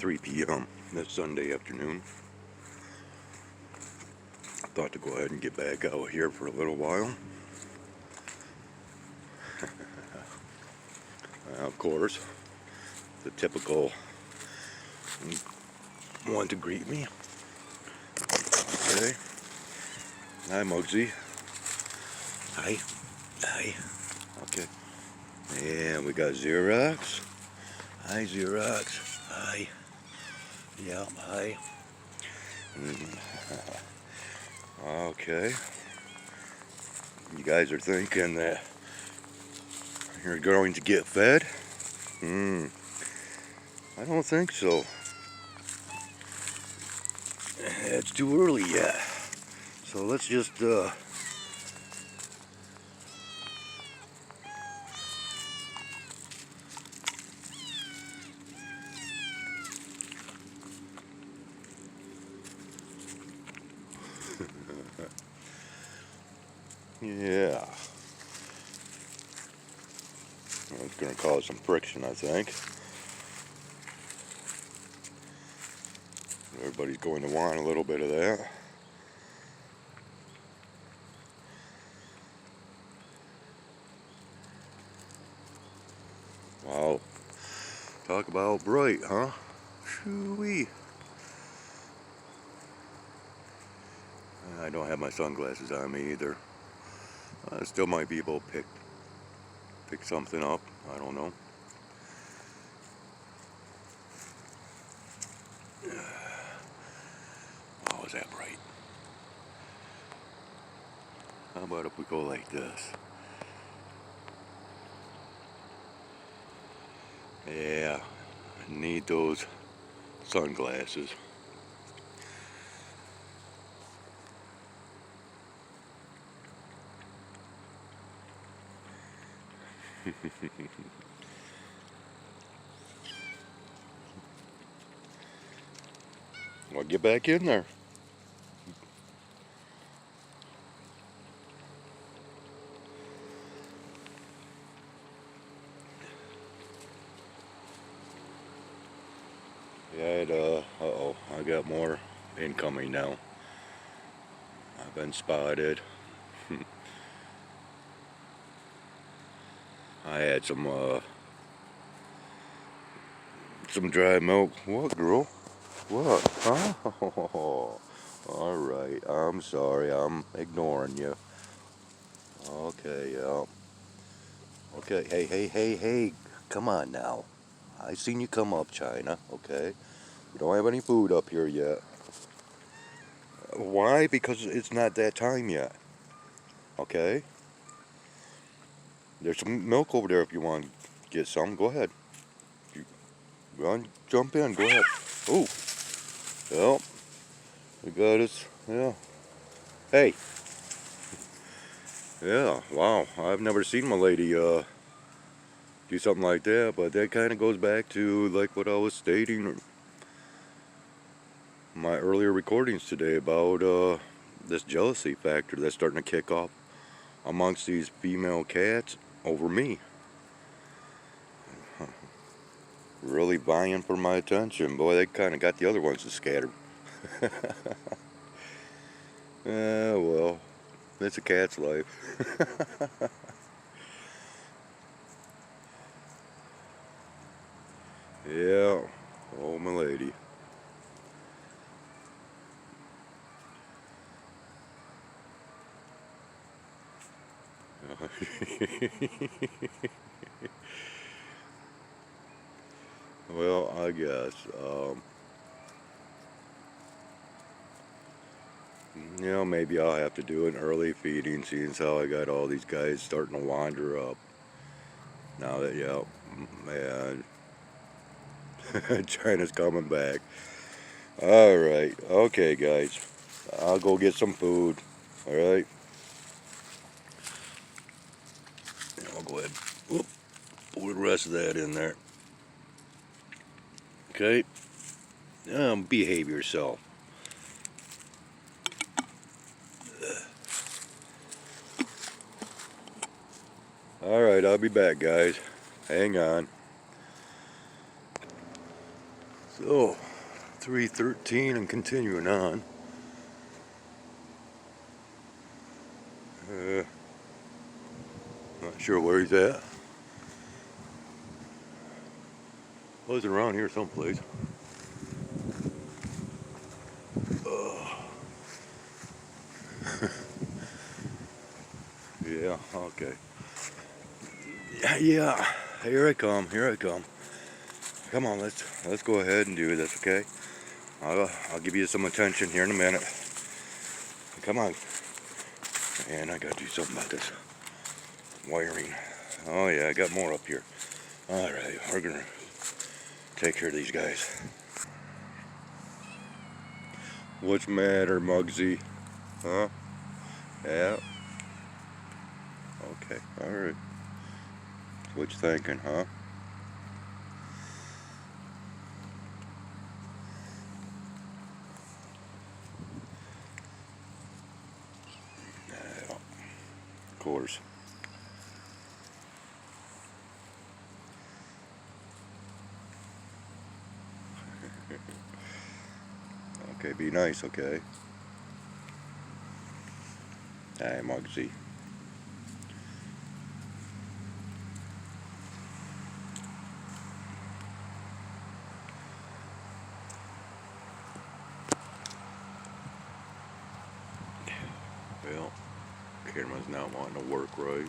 3 p.m. this Sunday afternoon. I thought to go ahead and get back out here for a little while. Of course, the typical one to greet me. Okay. Hi, Muggsy. Hi. Hi. Okay. And we got Xerox. Hi, Xerox. Hi. Yeah, hi. Okay. You guys are thinking that you're going to get fed? I don't think so. It's too early yet. So let's just yeah. It's gonna cause some friction, I think. Everybody's going to want a little bit of that. Wow. Talk about bright, huh? Shoo-wee. I don't have my sunglasses on me either. I still might be able to pick something up. I don't know. Oh, is that bright? How about if we go like this? Yeah, I need those sunglasses. Well, get back in there. Yeah, uh-oh, I got more incoming now. I've been spotted. I had some dry milk. What, girl? What? Huh? All right, I'm sorry, I'm ignoring you. Okay, yeah. Okay, hey, come on now. I seen you come up, China, okay? We don't have any food up here yet. Why? Because it's not that time yet. Okay? There's some milk over there if you want to get some. Go ahead. You run, jump in, go ahead. Oh, well, we got us, yeah. Hey. Yeah, wow. I've never seen my lady do something like that, but that kind of goes back to like what I was stating in my earlier recordings today about this jealousy factor that's starting to kick off amongst these female cats over me. Really vying for my attention. Boy, they kind of got the other ones to scatter. Well, it's a cat's life. Yeah, oh my lady. Well, I guess. Maybe I'll have to do an early feeding, seeing as how I got all these guys starting to wander up. Now that, yeah, man, China's coming back. All right, okay, guys. I'll go get some food. All right. I'll go ahead. Whoop, put the rest of that in there. Okay. Behave yourself. All right, I'll be back, guys. Hang on. So Oh, 313 and continuing on. Not sure where he's at. Was around here someplace. Yeah, okay. Yeah, here I come, here I come. Come on, let's go ahead and do this, okay? I'll give you some attention here in a minute. Come on. And I gotta do something about this wiring. Oh yeah, I got more up here. Alright, we're gonna take care of these guys. What's the matter, Muggsy? Huh? Yeah. Okay, alright. What you thinking, huh? Yeah, of course. Okay, be nice, okay? Hey, Muggsy. Well, camera's not wanting to work right.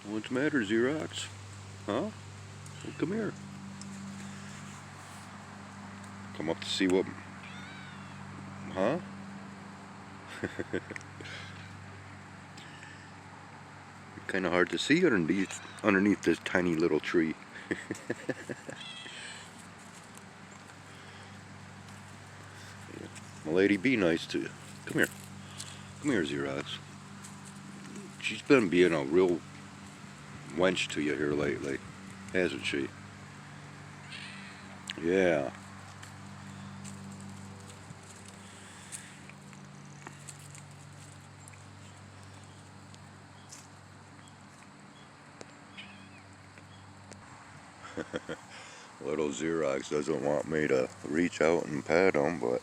What's the matter, Xerox? Huh? Well, come here. Come up to see what... Huh? Kind of hard to see underneath this tiny little tree. My lady, be nice to you. Come here. Come here, Xerox. She's been being a real wench to you here lately, hasn't she? Yeah. Little Xerox doesn't want me to reach out and pat him, but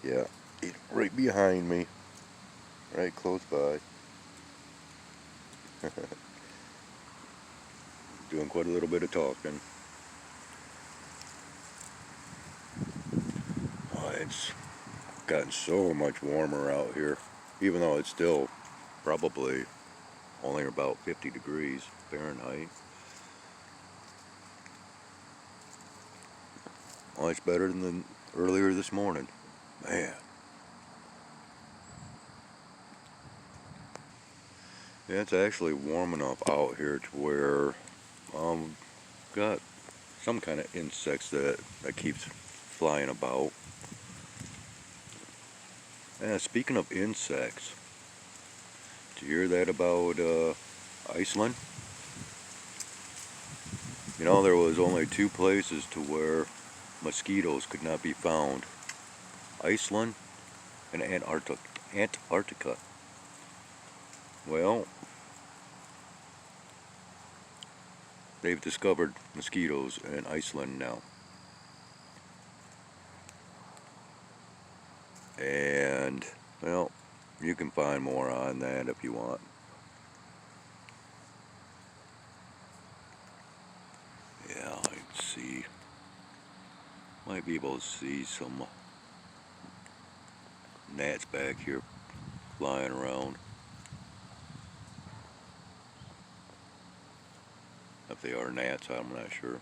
yeah, he's right behind me, right close by. Doing quite a little bit of talking. Oh, it's gotten so much warmer out here, even though it's still probably only about 50 degrees Fahrenheit. Oh, it's better than earlier this morning. Man. Yeah, it's actually warm enough out here to where got some kind of insects that keeps flying about. And speaking of insects, did you hear that about Iceland? You know, there was only two places to where mosquitoes could not be found. Iceland and Antarctica. Well, they've discovered mosquitoes in Iceland now. And, well, you can find more on that if you want. Yeah, let's see. Might be able to see some gnats back here flying around. If they are gnats, I'm not sure.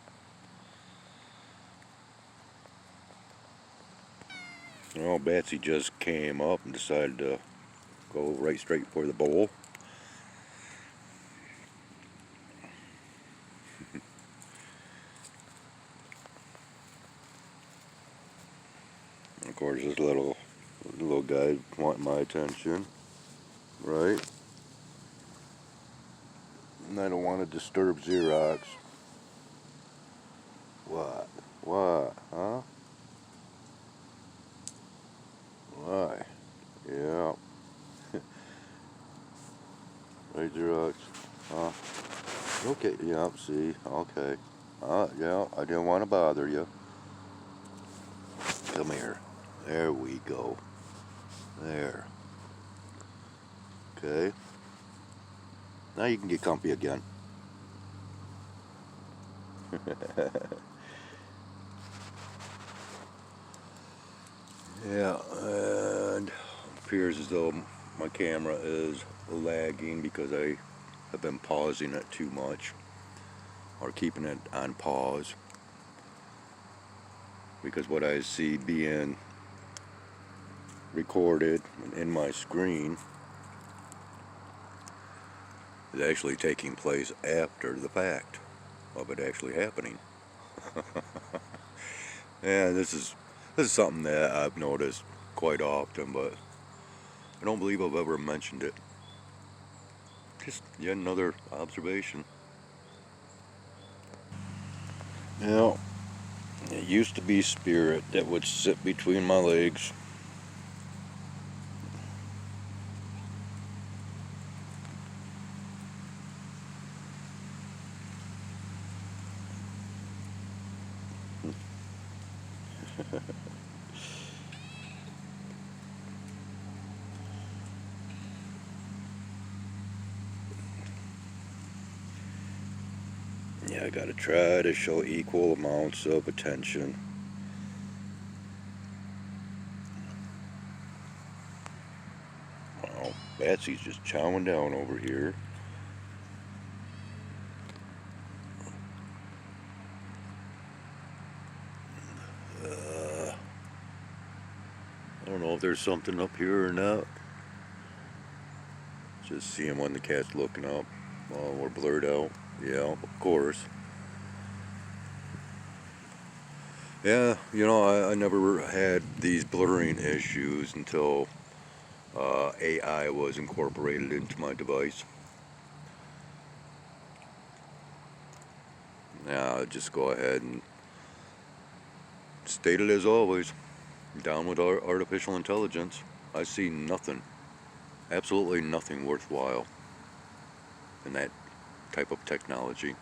Well, Betsy just came up and decided to go right straight for the bowl. Of course, this little guy wanting my attention, right? And I don't want to disturb Xerox. What? What? Huh? Why? Yeah. Right there, huh? Okay, yeah, see, okay. Yeah, I didn't want to bother you. Come here. There we go. There. Okay. Now you can get comfy again. Yeah, and it appears as though my camera is lagging because I have been pausing it too much or keeping it on pause, because what I see being recorded in my screen is actually taking place after the fact of it actually happening. And this is something that I've noticed quite often, but I don't believe I've ever mentioned it. Just yet another observation. Yeah, it used to be Spirit that would sit between my legs. Yeah, I gotta try to show equal amounts of attention. Wow, Batsy's just chowing down over here. I don't know if there's something up here or not. Just see him when the cat's looking up. Oh, we're blurred out. Yeah, of course. Yeah, I never had these blurring issues until AI was incorporated into my device. Now, I'll just go ahead and state it as always. Down with artificial intelligence. I see nothing, absolutely nothing worthwhile in that type of technology.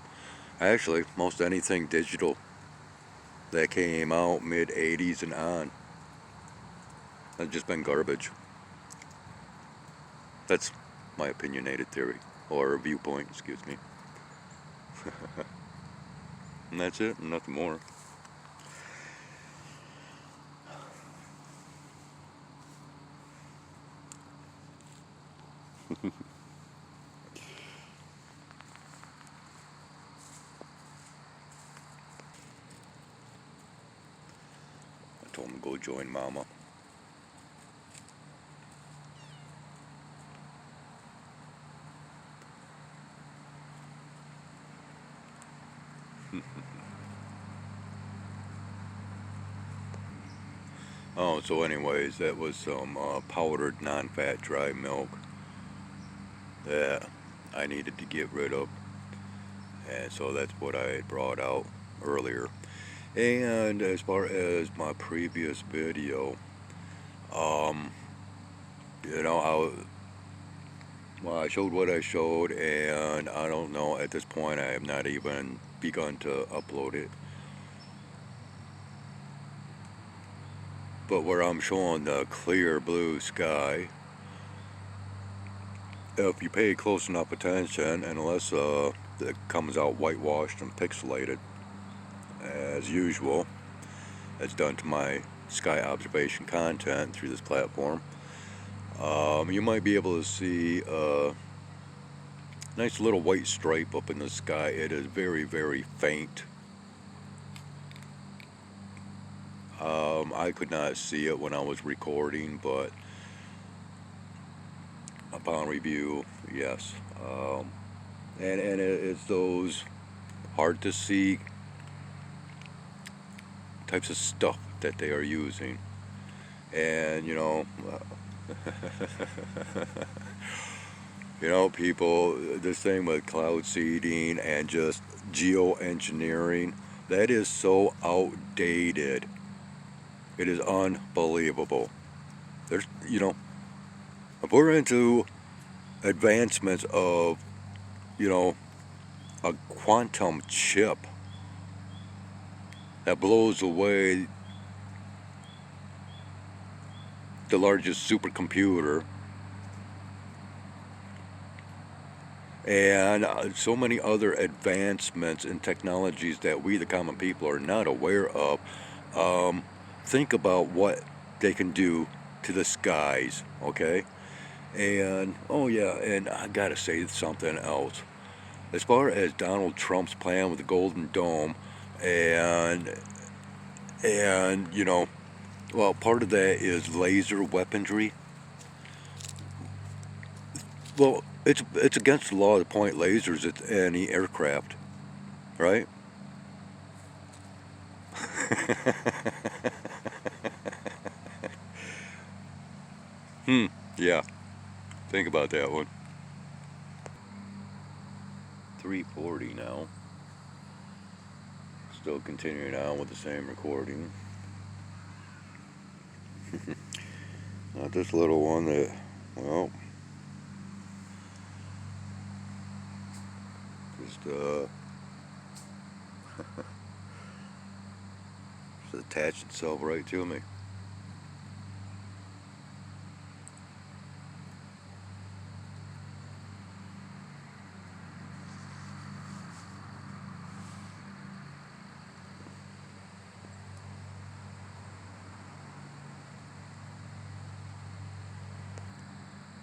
Actually, most anything digital that came out mid 80s and on has just been garbage. That's my opinionated theory, or viewpoint, excuse me. And that's it, nothing more. I told him to go join Mama. Oh, so anyways, that was some powdered non-fat dry milk that I needed to get rid of. And so that's what I had brought out earlier. And as far as my previous video, um, I showed what I showed, and I don't know, at this point I have not even begun to upload it. But where I'm showing the clear blue sky, if you pay close enough attention, and unless it comes out whitewashed and pixelated, as usual, it's done to my sky observation content through this platform, you might be able to see a nice little white stripe up in the sky. It is very, very faint. I could not see it when I was recording, but upon review, yes. And it's those hard to see types of stuff that they are using. And people, this thing with cloud seeding and just geoengineering That is so outdated. It is unbelievable. There's, if we're into advancements of, you know, a quantum chip that blows away the largest supercomputer, and so many other advancements in technologies that we, the common people, are not aware of. Think about what they can do to the skies, okay? And, oh yeah, and I gotta say something else. As far as Donald Trump's plan with the Golden Dome, and, well, part of that is laser weaponry. Well, it's against the law to point lasers at any aircraft, right? Yeah, think about that one. 3:40 now. Still continuing on with the same recording. Not this little one that, well, just just attached itself right to me.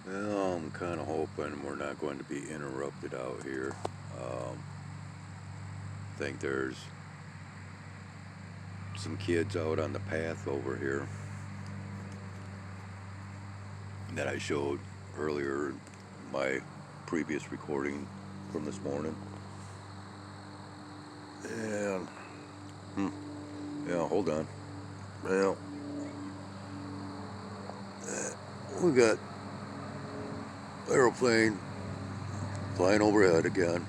Well, I'm kind of hoping we're not going to be interrupted out here. I think there's some kids out on the path over here that I showed earlier in my previous recording from this morning. And, yeah, hold on. Well, we got aeroplane flying overhead again.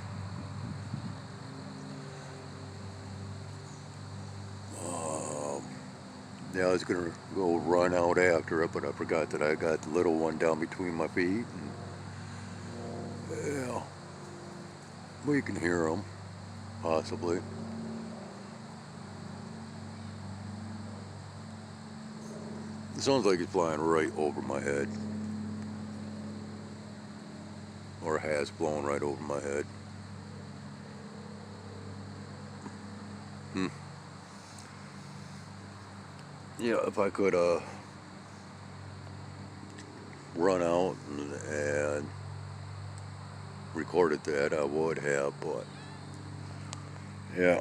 Yeah, I was gonna go run out after it, but I forgot that I got the little one down between my feet. And, yeah, we can hear them, possibly. It sounds like it's flying right over my head. Or has flown right over my head. Yeah, if I could run out and recorded that, I would have, but yeah,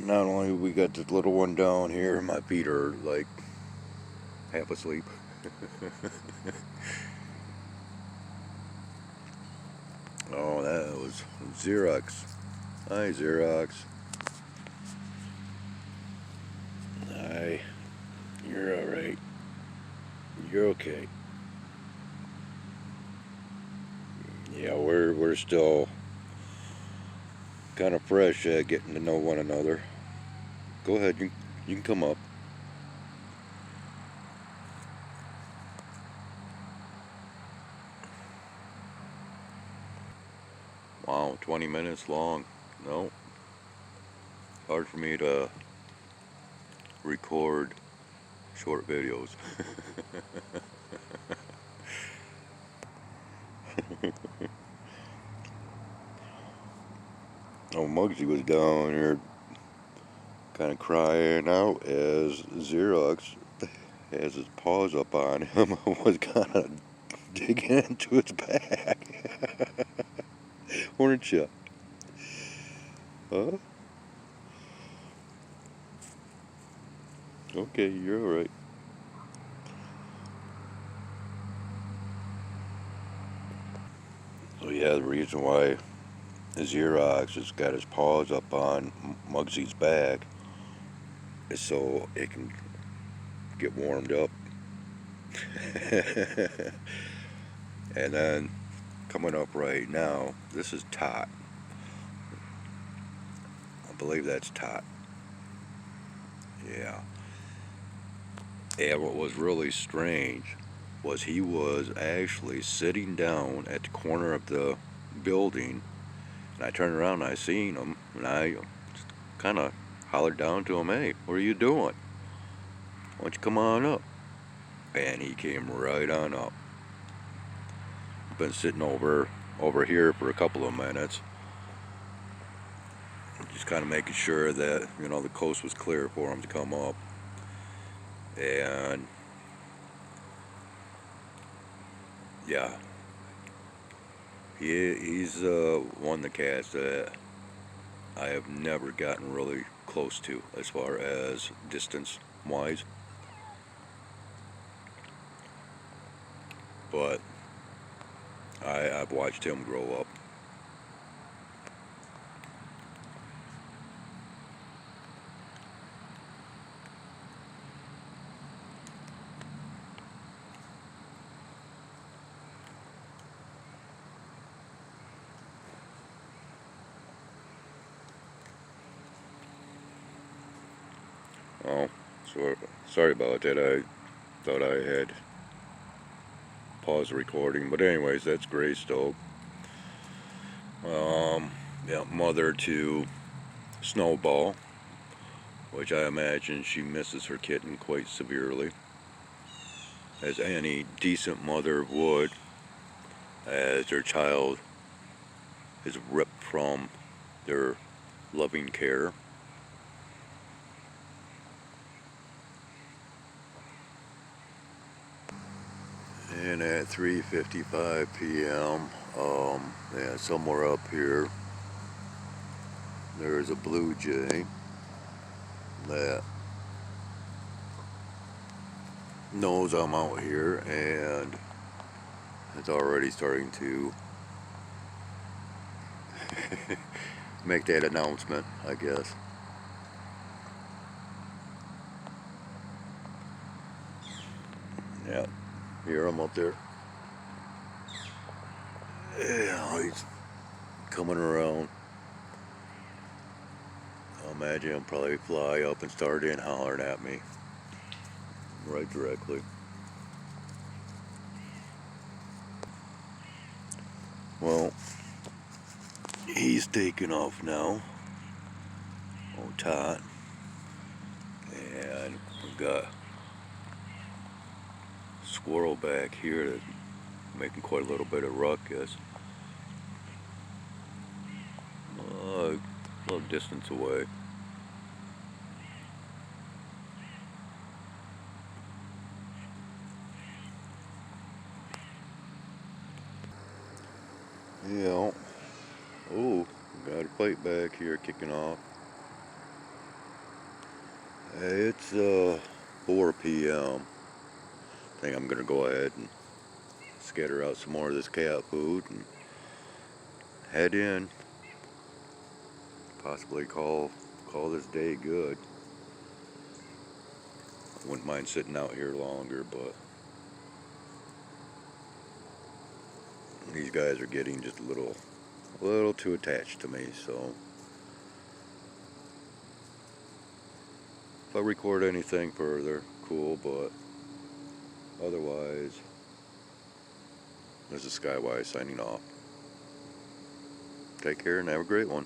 not only we got this little one down here, my feet are like half asleep. Oh, that was Xerox. Hi, Xerox. Hi. You're alright. You're okay. Yeah, we're still kind of fresh at getting to know one another. Go ahead, you can come up. Wow, 20 minutes long. No. Hard for me to record short videos. Oh, Muggsy was down here kind of crying out as Xerox has his paws up on him, was kind of digging into his back. Weren't you? Huh? Okay, you're alright. So yeah, the reason why Xerox has got his paws up on Muggsy's back is so it can get warmed up. And then coming up right now, this is Tot. I believe that's Tot. Yeah. And what was really strange was he was actually sitting down at the corner of the building, and I turned around and I seen him, and I kind of hollered down to him, "Hey, what are you doing? Why don't you come on up?" And he came right on up. Been sitting over here for a couple of minutes, just kind of making sure that, you know, the coast was clear for him to come up. And yeah, he's one of the cats that I have never gotten really close to as far as distance wise, but I've watched him grow up. Oh, sorry about that. I thought I had paused the recording, but anyways, that's Greystoke. Yeah, mother to Snowball, which I imagine she misses her kitten quite severely, as any decent mother would, as their child is ripped from their loving care. And at 3:55 p.m., yeah, somewhere up here, there's a blue jay that knows I'm out here, and it's already starting to make that announcement, I guess. Yeah, hear him up there. Yeah, he's coming around. I imagine he'll probably fly up and start in hollering at me right directly. Well, he's taking off now. Oh, Tot. And we've got squirrel back here that's making quite a little bit of ruckus. A little distance away. Yeah. Oh, got a fight back here kicking off. Hey, it's 4 p.m. I think I'm gonna go ahead and scatter out some more of this cat food and head in. Possibly call this day good. I wouldn't mind sitting out here longer, but these guys are getting just a little too attached to me, so if I record anything further, cool, but otherwise, this is Skywise signing off. Take care and have a great one.